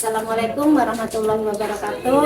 Assalamualaikum warahmatullahi wabarakatuh.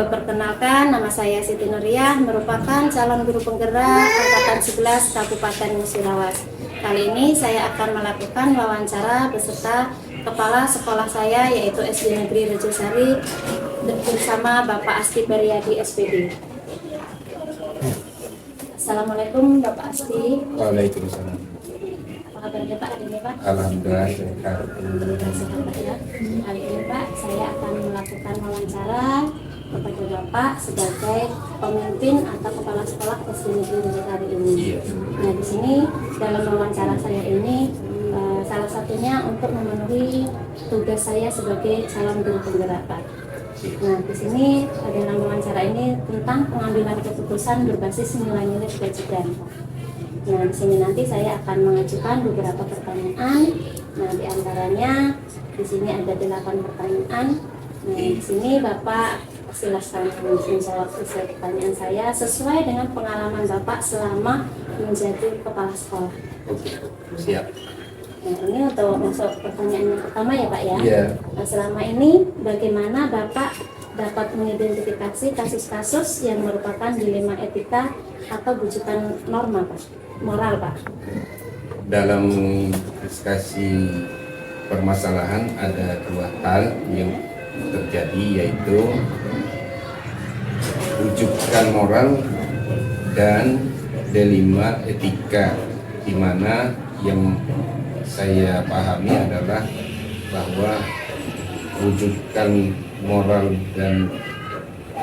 Perkenalkan, nama saya Siti Nuriyah, merupakan calon guru penggerak Angkatan 11 Kabupaten Musirawas. Kali ini saya akan melakukan wawancara beserta kepala sekolah saya, yaitu SD Negeri Rejosari, bersama Bapak Asti Periadi SPD. Assalamualaikum Bapak Asti. Waalaikumsalam. Apa kabarnya Pak hari ini Pak? Alhamdulillah sehat. Hari ini Pak, saya akan melakukan wawancara kepada Bapak sebagai pemimpin atau kepala sekolah SD Negeri Rejosari ini. Nah, di sini dalam wawancara saya ini salah satunya untuk memenuhi tugas saya sebagai calon guru penggerak Pak. Nah, di sini dalam wawancara ini tentang pengambilan keputusan berbasis nilai-nilai kebajikan. Nah, di sini nanti saya akan mengajukan beberapa pertanyaan. Nah, di antaranya di sini ada 8 pertanyaan. Nah, di sini Bapak silakan menjawab sesuai pertanyaan saya sesuai dengan pengalaman Bapak selama menjadi kepala sekolah. Oke, siap. Nah, ini untuk masuk pertanyaan yang pertama ya Pak ya. Iya. Nah, selama ini bagaimana Bapak dapat mengidentifikasi kasus-kasus yang merupakan dilema etika atau bujukan norma Pak? Moral Pak. Dalam diskusi permasalahan ada 2 hal yang terjadi, yaitu rujukan moral dan dilema etika, di mana yang saya pahami adalah bahwa rujukan moral dan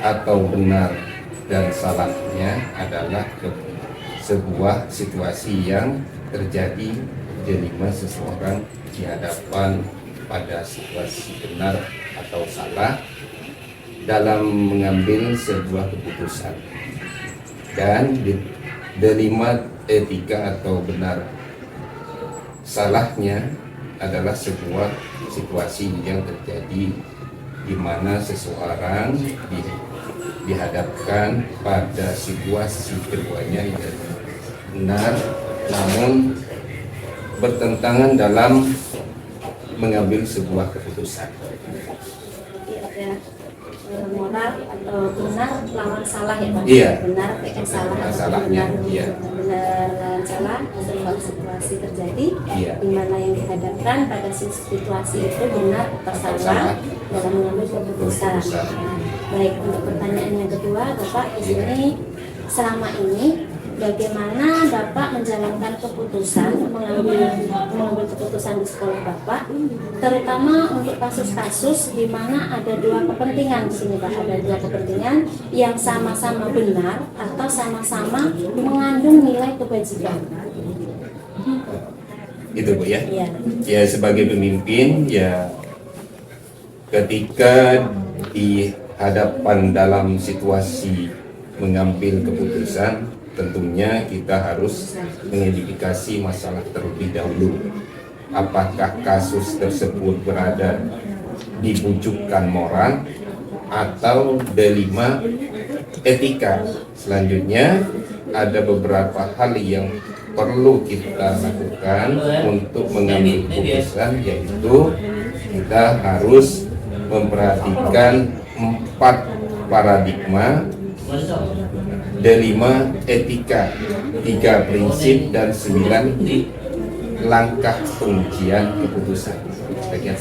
atau benar dan salahnya adalah sebuah situasi yang terjadi dilema seseorang di hadapan pada situasi benar atau salah dalam mengambil sebuah keputusan, dan dilema etika atau benar salahnya adalah sebuah situasi yang terjadi di mana seseorang dihadapkan pada situasi keduanya yang benar namun bertentangan dalam mengambil sebuah keputusan. Ada moral atau benar lawan salah ya Pak? Iya. Benar salah. Salahnya, iya. Benar lawan salah, sebuah situasi terjadi, Iya. di mana yang dihadapkan pada situasi itu benar atau salah dalam mengambil keputusan. Baik, untuk pertanyaan yang kedua, Bapak di sini selama ini bagaimana Bapak menjalankan keputusan, mengambil keputusan di sekolah Bapak, terutama untuk kasus-kasus di mana ada 2 kepentingan di sini Pak, ada 2 kepentingan yang sama-sama benar atau sama-sama mengandung nilai kebajikan. Itu Bu ya. Iya. Ya, sebagai pemimpin ya, ketika dihadapan dalam situasi mengambil keputusan, tentunya kita harus mengidentifikasi masalah terlebih dahulu. Apakah kasus tersebut berada di bujukan moral atau dilema etika. Selanjutnya ada beberapa hal yang perlu kita lakukan untuk mengambil keputusan, yaitu kita harus memperhatikan 4 paradigma, dilema etika, 3 prinsip, dan 9 langkah pengujian keputusan. Bagian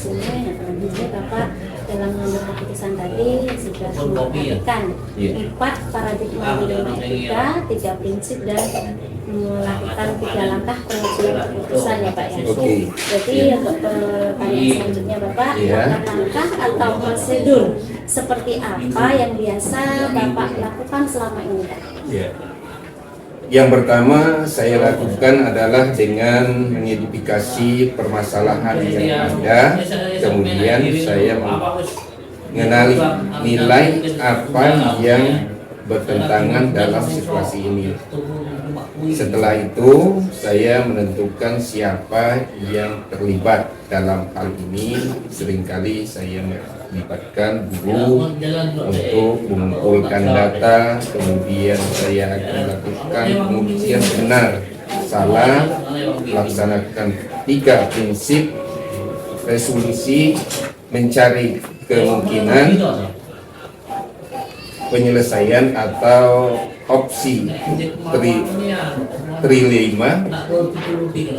Bapak dalam mengambil keputusan tadi sudah memperhatikan 4 paradigma dilema etika, 3 prinsip, dan melakukan 3 langkah pengujian keputusan ya Pak ya. Oke. Jadi untuk pertanyaan selanjutnya Bapak, langkah atau prosedur seperti apa yang biasa Bapak lakukan selama ini Pak? Ya. Yang pertama saya lakukan adalah dengan mengidentifikasi permasalahan yang ada, kemudian saya mengenali nilai apa yang bertentangan dalam situasi ini. Setelah itu saya menentukan siapa yang terlibat dalam hal ini. Seringkali saya melibatkan guru untuk mengumpulkan data, kemudian saya akan lakukan pengujian benar salah, melaksanakan 3 prinsip resolusi, mencari kemungkinan penyelesaian atau opsi trilema.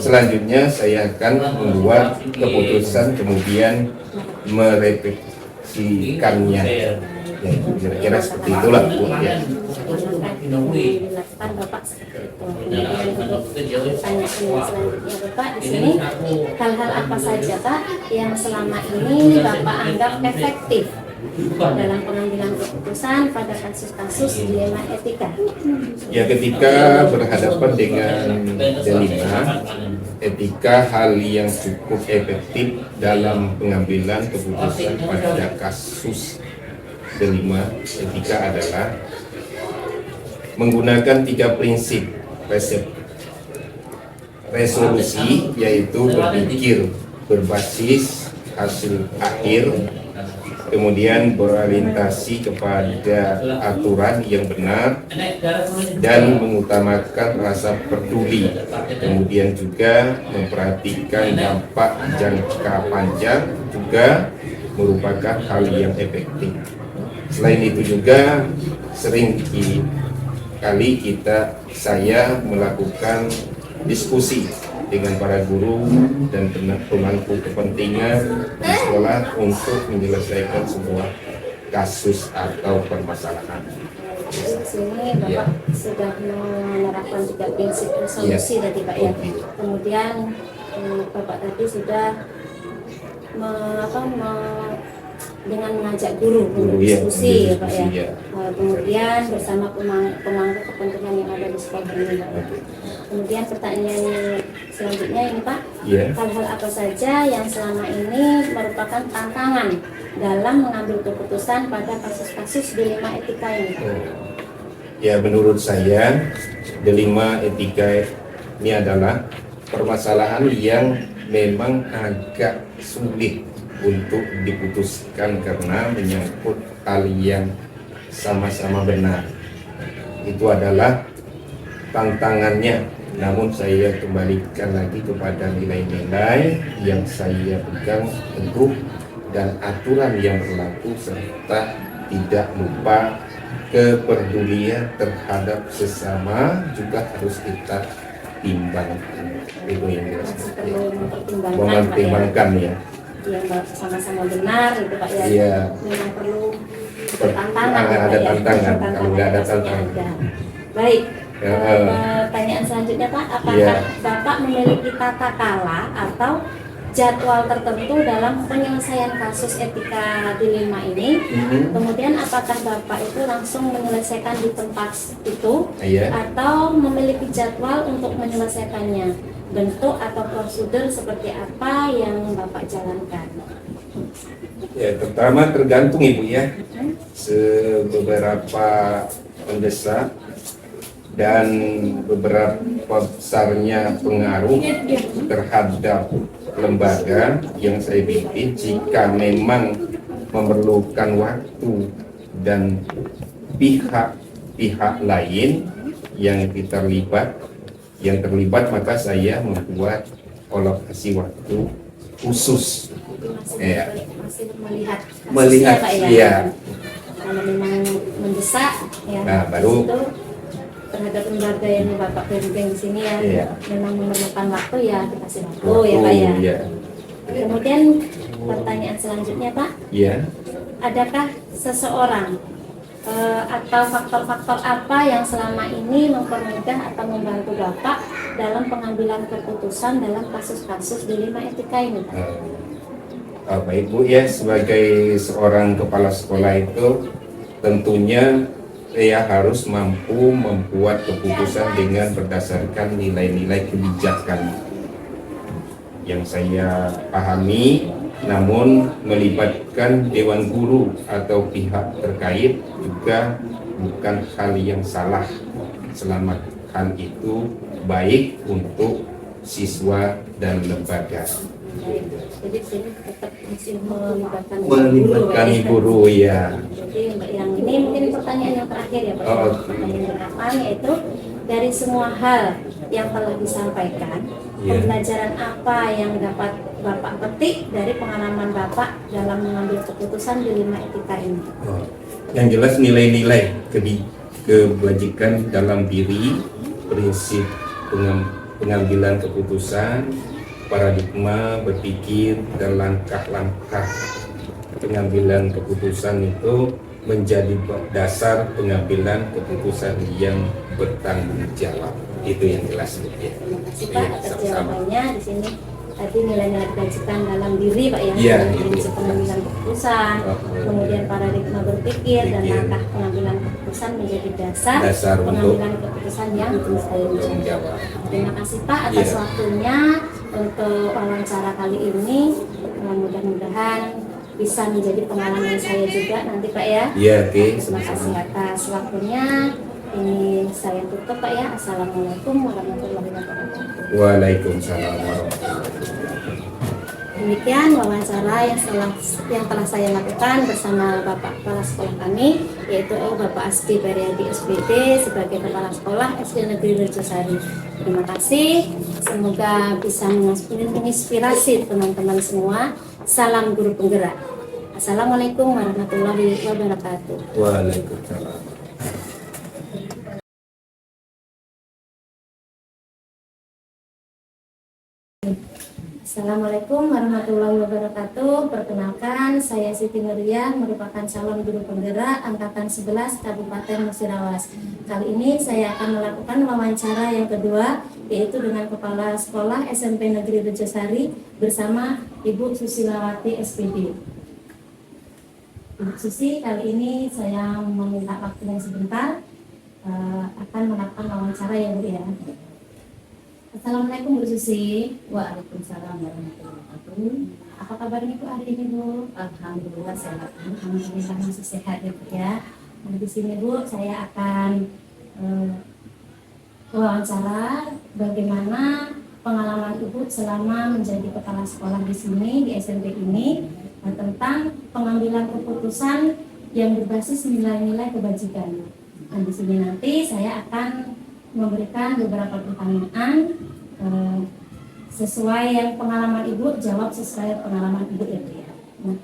Selanjutnya saya akan membuat keputusan, kemudian merefleksikannya. Ya, kira-kira seperti itulah Bu ya. Dilakukan Bapak seperti itu. Kemudian untuk pertanyaan selanjutnya Bapak, di sini hal-hal apa saja Pak yang selama ini Bapak anggap efektif dalam pengambilan keputusan pada kasus-kasus dilema etika? Ya, ketika berhadapan dengan dilema etika, hal yang cukup efektif dalam pengambilan keputusan pada kasus dilema etika adalah menggunakan 3 prinsip resolusi, yaitu berpikir berbasis hasil akhir, kemudian berorientasi kepada aturan yang benar, dan mengutamakan rasa peduli, kemudian juga memperhatikan dampak jangka panjang juga merupakan hal yang efektif. Selain itu juga sering kali saya melakukan diskusi dengan para guru dan pemangku kepentingan di sekolah untuk menyelesaikan sebuah kasus atau permasalahan. Di sini Bapak sudah menerapkan 3 prinsip resolusi tadi Pak ya. Kemudian Bapak tadi sudah dengan mengajak guru berdiskusi ya Pak ya. Kemudian bersama pemangku kepentingan yang ada di sekolah ini Pak. Kemudian pertanyaan selanjutnya ini Pak, hal-hal apa saja yang selama ini merupakan tantangan dalam mengambil keputusan pada kasus-kasus dilema etika ini? Ya, menurut saya dilema etika ini adalah permasalahan yang memang agak sulit untuk diputuskan karena menyangkut hal yang sama-sama benar. Itu adalah tantangannya. Namun saya kembalikan lagi kepada nilai-nilai yang saya pegang teguh dan aturan yang berlaku, serta tidak lupa kepedulian terhadap sesama juga harus kita timbangkan. Itu yang mempertimbangkan ya. Yang sama-sama benar itu Pak ya. Iya. Memang perlu tantangan. Ada tantangan. Kalau nggak ada tantangan. Baik. Pertanyaan selanjutnya Pak, apakah Bapak memiliki tata kala atau jadwal tertentu dalam penyelesaian kasus etika dilema ini? Kemudian apakah Bapak itu langsung menyelesaikan di tempat itu atau memiliki jadwal untuk menyelesaikannya? Bentuk atau prosedur seperti apa yang Bapak jalankan? Ya, pertama tergantung Ibu ya. Beberapa mendesak dan beberapa besarnya pengaruh terhadap lembaga yang saya pimpin. Jika memang memerlukan waktu dan pihak lain yang terlibat, maka saya membuat alokasi waktu khusus. Masih melihat ya. Kalau memang mendesak ya. Nah, baru terhadap lembaga yang Bapak pimpin di sini ya, memang memerlukan waktu ya, dikasih waktu ya Pak ya. Kemudian pertanyaan selanjutnya Pak, adakah seseorang atau faktor-faktor apa yang selama ini mempermudah atau membantu Bapak dalam pengambilan keputusan dalam kasus-kasus dilema etika ini Pak? Baik Bu ya, sebagai seorang kepala sekolah itu tentunya harus mampu membuat keputusan dengan berdasarkan nilai-nilai kebijakan yang saya pahami, namun melibatkan Dewan Guru atau pihak terkait juga bukan hal yang salah selama hal itu baik untuk siswa dan lembaga. Jadi tetap masih melibatkan guru ya. Jadi yang ini mungkin pertanyaan yang terakhir ya Pak. Pertanyaan yang ke-8 yaitu dari semua hal yang telah disampaikan, pembelajaran apa yang dapat Bapak petik dari pengalaman Bapak dalam mengambil keputusan di 5 etika ini? Yang jelas nilai-nilai kebajikan dalam diri, prinsip pengambilan keputusan, paradigma berpikir, dan langkah-langkah pengambilan keputusan itu menjadi dasar pengambilan keputusan yang bertanggung jawab. Itu yang jelas. Terima kasih Pak atas jawabannya. Di sini tadi nilai-nilai kebajikan dalam diri Pak ya, prinsip pengambilan keputusan, kemudian paradigma berpikir dan langkah pengambilan keputusan menjadi dasar pengambilan keputusan yang bertanggung jawab. Terima kasih Pak atas waktunya untuk wawancara kali ini. Mudah-mudahan bisa menjadi pengalaman saya juga nanti Pak ya. Iya, oke. Terima kasih atas waktunya. Ini saya tutup Pak ya. Assalamualaikum warahmatullahi wabarakatuh. Waalaikumsalam warahmatullahi wabarakatuh. Demikian wawancara yang telah saya lakukan bersama Bapak Kepala Sekolah kami, yaitu Bapak Asti Periadi SPD sebagai Kepala Sekolah SD Negeri Rejosari. Terima kasih. Semoga bisa menginspirasi teman-teman semua. Salam guru penggerak. Assalamualaikum warahmatullahi wabarakatuh. Waalaikumsalam. Assalamualaikum warahmatullahi wabarakatuh. Perkenalkan, saya Siti Nuriyah, merupakan calon guru penggerak angkatan 11 Kabupaten Musirawas. Kali ini saya akan melakukan wawancara yang kedua, yaitu dengan Kepala Sekolah SMP Negeri Rejosari bersama Ibu Susilawati SPD. Ibu Susi, kali ini saya meminta waktunya sebentar, akan melakukan wawancara yang kedua. Assalamualaikum Bu Susi. Waalaikumsalam warahmatullahi wabarakatuh. Apa kabarnya Bu hari ini Bu? Alhamdulillah sehat. Alhamdulillah masih sehat ya Bu ya. Nah, di sini Bu saya akan wawancara bagaimana pengalaman Ibu selama menjadi kepala sekolah di sini di SMP ini tentang pengambilan keputusan yang berbasis nilai-nilai kebajikan. Nah, di sini nanti saya akan memberikan beberapa pertanyaan sesuai yang pengalaman Ibu, jawab sesuai pengalaman Ibu ya Bu ya. Nah,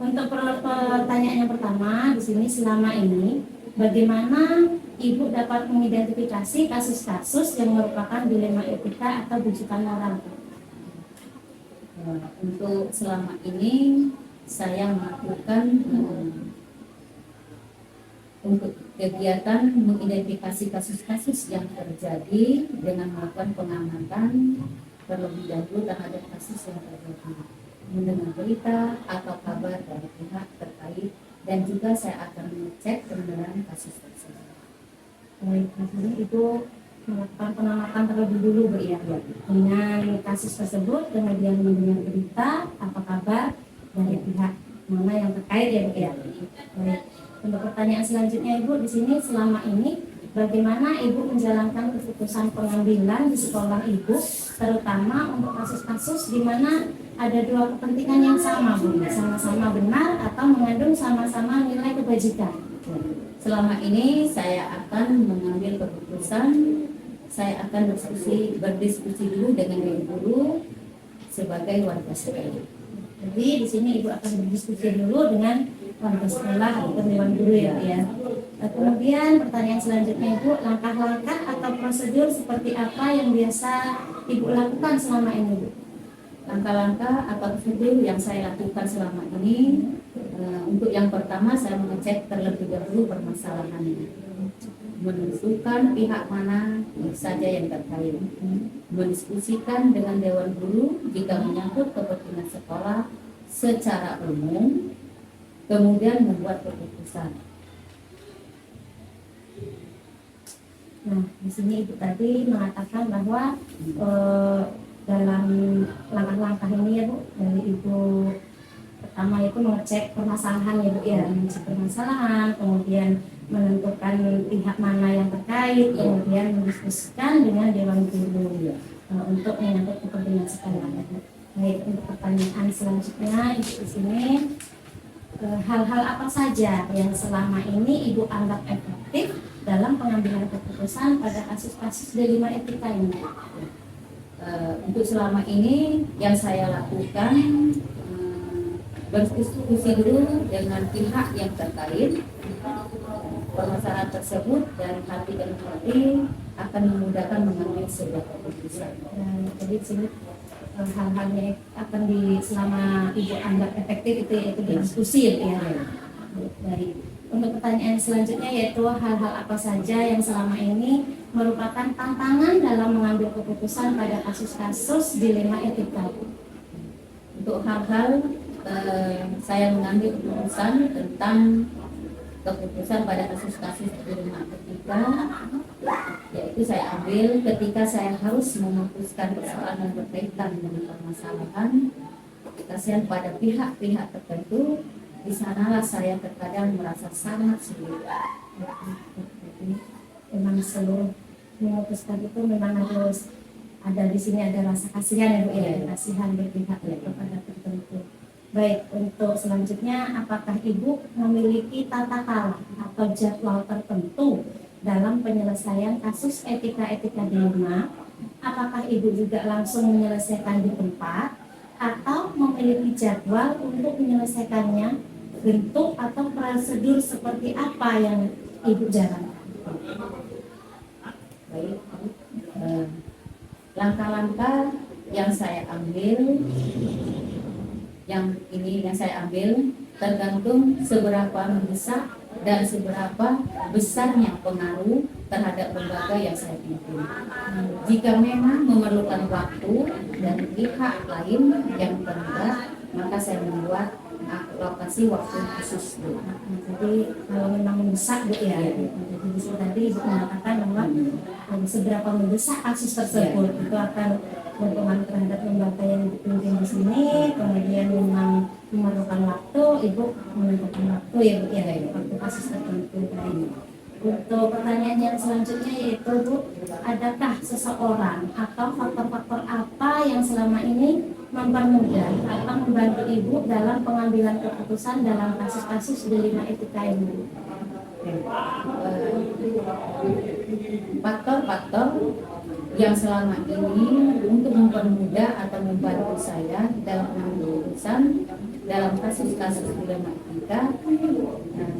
untuk pertanyaan yang pertama di sini, selama ini bagaimana Ibu dapat mengidentifikasi kasus-kasus yang merupakan dilema etika atau bujukan moral? Untuk selama ini saya melakukan untuk kegiatan mengidentifikasi kasus-kasus yang terjadi dengan melakukan pengamatan terlebih dahulu terhadap kasus yang terjadi, mendengar berita atau kabar dari pihak terkait, dan juga saya akan mengecek kebenaran kasus tersebut. Baik, ini Ibu melakukan pengamatan terlebih dulu Bu ya, dengan kasus tersebut, kemudian mendengar berita atau kabar dari pihak mana yang terkait ya Bu ya. Baik. Untuk pertanyaan selanjutnya Ibu, di sini selama ini bagaimana Ibu menjalankan keputusan pengambilan di sekolah Ibu, terutama untuk kasus-kasus di mana ada dua kepentingan yang sama Bu, sama-sama benar atau mengandung sama-sama nilai kebajikan. Selama ini saya akan mengambil keputusan, saya akan berdiskusi dulu dengan guru sebagai warga sekolah. Jadi di sini Ibu akan berdiskusi dulu dengan warga sekolah atau dewan guru ya. Kemudian pertanyaan selanjutnya Ibu, langkah-langkah atau prosedur seperti apa yang biasa Ibu lakukan selama ini Bu? Langkah-langkah atau prosedur yang saya lakukan selama ini, untuk yang pertama saya mengecek terlebih dahulu permasalahannya, menentukan pihak mana saja yang terkait, mendiskusikan dengan dewan guru jika menyangkut kepentingan sekolah secara umum, kemudian membuat keputusan. Nah, di sini Ibu tadi mengatakan bahwa dalam langkah-langkah ini ya Bu, dari Ibu pertama itu mengecek permasalahan ya Bu ya, mengecek permasalahan, kemudian menentukan pihak mana yang terkait, kemudian mendiskusikan dengan Dewan Guru untuk menyangkut kepentingan sekolah. Baik, untuk pertanyaan selanjutnya Ibu di sini, hal-hal apa saja yang selama ini Ibu anggap efektif dalam pengambilan keputusan pada kasus-kasus D5 etika ini? Untuk selama ini yang saya lakukan, berdiskusi dulu dengan pihak yang terkait permasalahan tersebut, dan hati dan hati akan memudahkan mengambil sebuah keputusan. Jadi di sini hal-hal yang akan selama Ibu anggap efektif itu yaitu diskusi ya. Dari untuk pertanyaan selanjutnya yaitu hal-hal apa saja yang selama ini merupakan tantangan dalam mengambil keputusan pada kasus-kasus dilema etika. Untuk hal-hal saya mengambil keputusan pada kasus-kasus dilema etika, yaitu saya ambil ketika saya harus memutuskan persoalan yang berkaitan dengan permasalahan kasihan pada pihak-pihak tertentu. Di sanalah saya terkadang merasa sangat sulit. Memang seluruh memutuskan itu memang harus ada di sini, ada rasa kasihan ya Bu ya, kasihan berpihak ya kepada tertentu. Baik, untuk selanjutnya, apakah Ibu memiliki tata cara atau jadwal tertentu dalam penyelesaian kasus etika-etika di rumah? Apakah Ibu juga langsung menyelesaikan di tempat atau memiliki jadwal untuk menyelesaikannya? Bentuk atau prosedur seperti apa yang Ibu jalankan? Baik, langkah-langkah yang saya ambil, yang saya ambil tergantung seberapa mendesak dan seberapa besarnya pengaruh terhadap lembaga yang saya pimpin. Jika memang memerlukan waktu dan pihak lain yang terlibat, maka saya membuat alokasi waktu khusus. Jadi kalau memang mendesak Bu ya, jadi tadi Ibu mengatakan bahwa seberapa mendesak kasus tersebut itu akan berpengaruh terhadap lembaga yang dipimpin di sini. Kemudian memang memerlukan waktu, Ibu menentukan waktu ya Bu ya, waktu kasus tertentu tadi. Untuk pertanyaan yang selanjutnya yaitu Bu, adakah seseorang atau faktor-faktor apa yang selama ini mempermudah atau membantu Ibu dalam pengambilan keputusan dalam kasus-kasus dilema etika ini? Faktor-faktor yang selama ini untuk mempermudah atau membantu saya dalam mengambil keputusan dalam kasus-kasus dilema etika,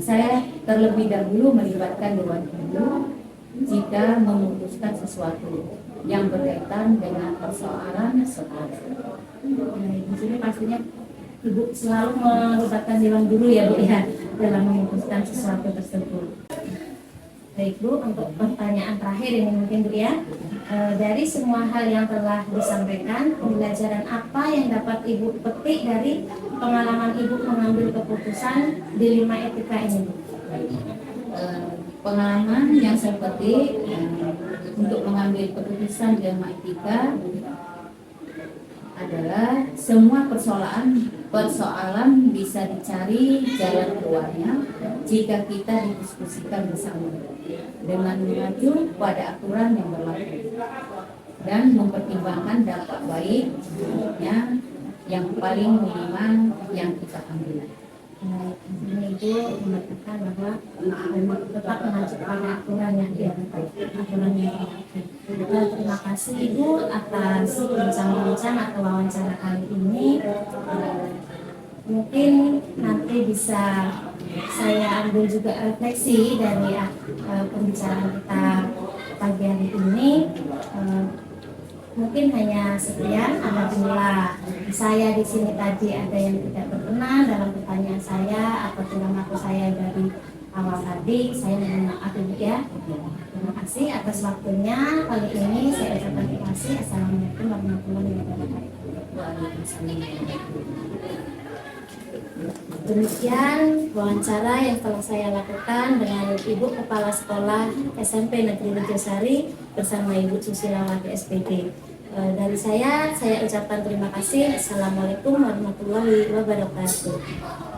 saya terlebih dahulu melibatkan Dewan Guru jika memutuskan sesuatu yang berkaitan dengan persoalan sekolah. Di sini pastinya Ibu selalu melibatkan Dewan Guru ya Bu ya dalam memutuskan sesuatu tersebut. Baik Bu, untuk pertanyaan terakhir ini mungkin Bu ya, dari semua hal yang telah disampaikan, pembelajaran apa yang dapat Ibu petik dari pengalaman Ibu mengambil keputusan dilema etika ini Bu? Pengalaman yang saya petik untuk mengambil keputusan dilema etika adalah semua persoalan bisa dicari jalan keluarnya jika kita didiskusikan bersama dengan mengacu pada aturan yang berlaku dan mempertimbangkan dampak baiknya yang paling minimal yang kita ambil. Ini Ibu mengatakan bahwa tetap mengacu pada aturan yang berlaku. Terima kasih Ibu atas bincang-bincang atau wawancara kali ini. Mungkin nanti bisa saya ambil juga refleksi dari pembicaraan kita pagi hari ini. Mungkin hanya sekian. Apabila saya di sini tadi ada yang tidak berkenan dalam pertanyaan saya atau tinggal waktu saya dari awal tadi, saya mohon maaf Ibu ya. Terima kasih atas waktunya kali ini. Saya ucapkan terima kasih. Assalamualaikum warahmatullahi wabarakatuh. Waalaikumsalam. Demikian wawancara yang telah saya lakukan dengan Ibu Kepala Sekolah SMP Negeri Rejosari bersama Ibu Susilawati SPD. Dari saya ucapkan terima kasih. Assalamualaikum warahmatullahi wabarakatuh.